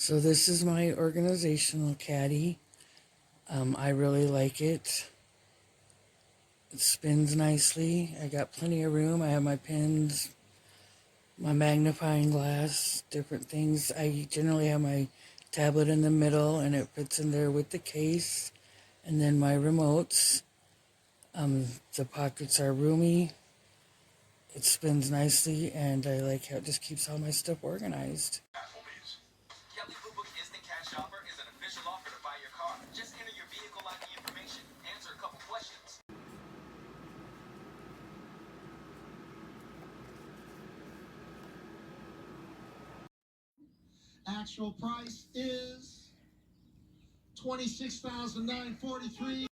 So this is my organizational caddy. I really like it. It spins nicely. I got plenty of room. I have my pens, my magnifying glass, different things. I generally have my tablet in the middle and it fits in there with the case. And then my remotes. The pockets are roomy. It spins nicely and I like how it just keeps all my stuff organized. Shopper is an official offer to buy your car. Just enter your vehicle ID information, answer a couple questions. Actual price is $26,943.